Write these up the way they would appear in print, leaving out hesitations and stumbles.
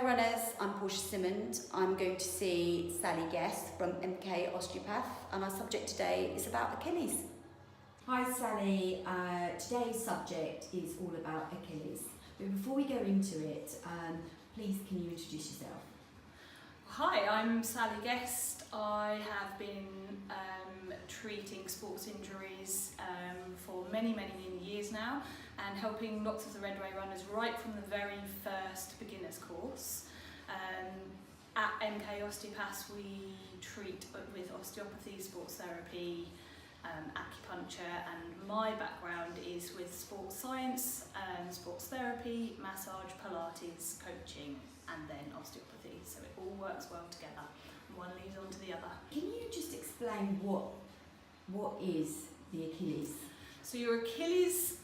runners, I'm Portia Simmond. I'm going to see Sally Guest from MK Osteopath, and our subject today is about Achilles. Hi Sally, today's subject is all about Achilles. But before we go into it, please can you introduce yourself? Hi, I'm Sally Guest. I have been treating sports injuries for many years now, and helping lots of the Redway runners right from the very first beginner's course. At MK Osteopaths we treat with osteopathy, sports therapy, acupuncture, and my background is with sports science, sports therapy, massage, Pilates, coaching, and then osteopathy. So it all works well together, and one leads on to the other. Can you just explain what is the Achilles? So your Achilles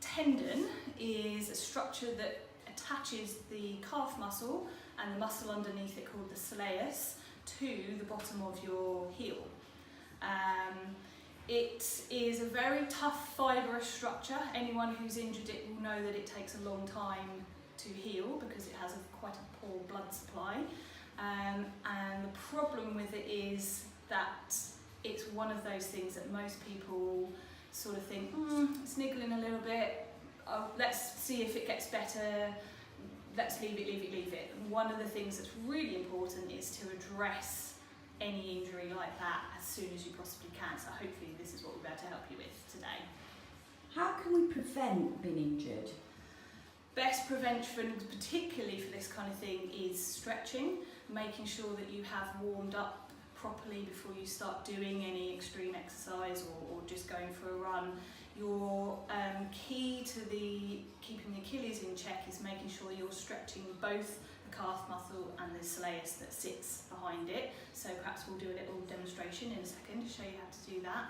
tendon is a structure that attaches the calf muscle and the muscle underneath it called the soleus to the bottom of your heel. It is a very tough fibrous structure. Anyone who's injured it will know that it takes a long time to heal because it has quite a poor blood supply. And the problem with it is that it's one of those things that most people sort of think, it's niggling a little bit, let's see if it gets better, let's leave it. One of the things that's really important is to address any injury like that as soon as you possibly can. So hopefully this is what we're about to help you with today. How can we prevent being injured? Best prevention, particularly for this kind of thing, is stretching, making sure that you have warmed up properly before you start doing any extreme exercise or just going for a run. Your key to keeping the Achilles in check is making sure you're stretching both the calf muscle and the soleus that sits behind it. So perhaps we'll do a little demonstration in a second to show you how to do that.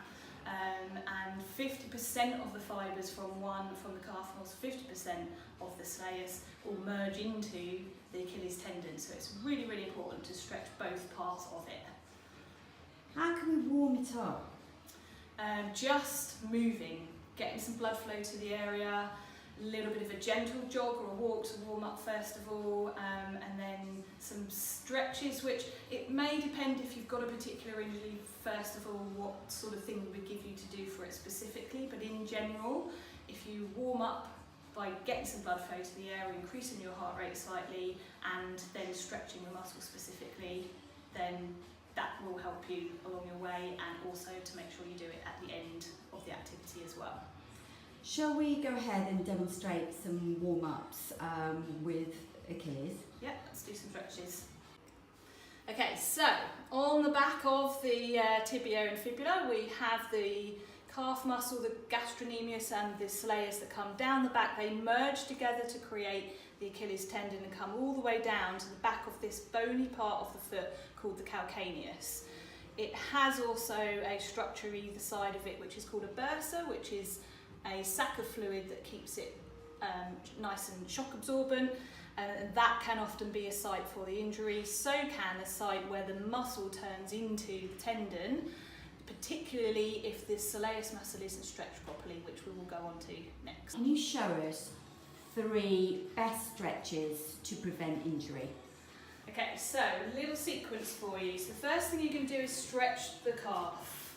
And 50% of the fibres from the calf muscle, 50% of the soleus will merge into the Achilles tendon. So it's really important to stretch both parts of it. How can we warm it up? Just moving, getting some blood flow to the area, a little bit of a gentle jog or a walk to warm up first of all, and then some stretches, which it may depend if you've got a particular injury, first of all, what sort of thing we give you to do for it specifically. But in general, if you warm up by getting some blood flow to the area, increasing your heart rate slightly, and then stretching the muscle specifically, then that will help you along your way, and also to make sure you do it at the end of the activity as well. Shall we go ahead and demonstrate some warm-ups with Achilles? Yeah, let's do some stretches. Okay, so on the back of the tibia and fibula we have the calf muscle, the gastrocnemius and the soleus that come down the back. They merge together to create the Achilles tendon and come all the way down to the back of this bony part of the foot called the calcaneus. It has also a structure either side of it which is called a bursa, which is a sac of fluid that keeps it nice and shock absorbent, and that can often be a site for the injury. So can a site where the muscle turns into the tendon, particularly if the soleus muscle isn't stretched properly, which we will go on to next. Can you show us 3 best stretches to prevent injury? Okay, so a little sequence for you. So the first thing you can do is stretch the calf.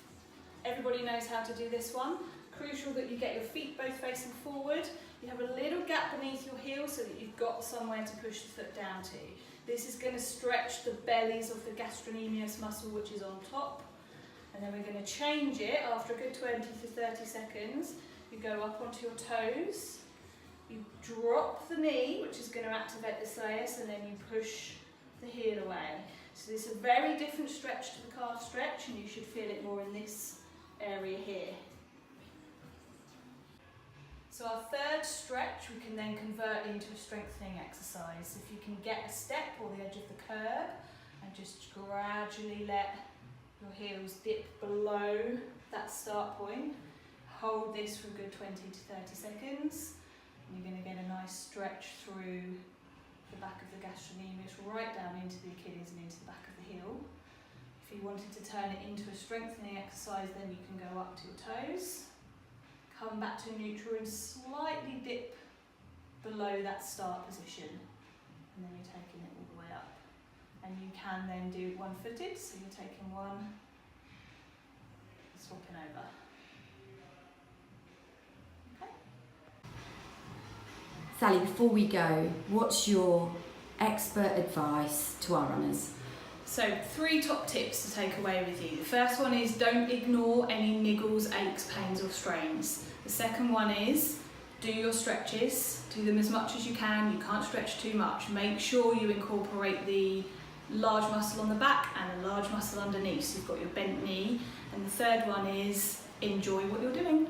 Everybody knows how to do this one. Crucial that you get your feet both facing forward. You have a little gap beneath your heel so that you've got somewhere to push the foot down to. This is going to stretch the bellies of the gastrocnemius muscle, which is on top. And then we're going to change it after a good 20 to 30 seconds. You go up onto your toes. You drop the knee, which is going to activate the soleus, and then you push the heel away. So this is a very different stretch to the calf stretch, and you should feel it more in this area here. So our third stretch we can then convert into a strengthening exercise. If you can get a step or the edge of the curb and just gradually let your heels dip below that start point, hold this for a good 20 to 30 seconds. You're going to get a nice stretch through the back of the gastrocnemius, right down into the Achilles and into the back of the heel. If you wanted to turn it into a strengthening exercise, then you can go up to your toes, come back to neutral and slightly dip below that start position. And then you're taking it all And you can then do one-footed, so you're taking one, swapping over. Okay. Sally, before we go, what's your expert advice to our runners? So 3 top tips to take away with you. The first one is don't ignore any niggles, aches, pains or strains. The second one is do your stretches, do them as much as you can. You can't stretch too much. Make sure you incorporate the large muscle on the back and a large muscle underneath, so you've got your bent knee. And the third one is enjoy what you're doing.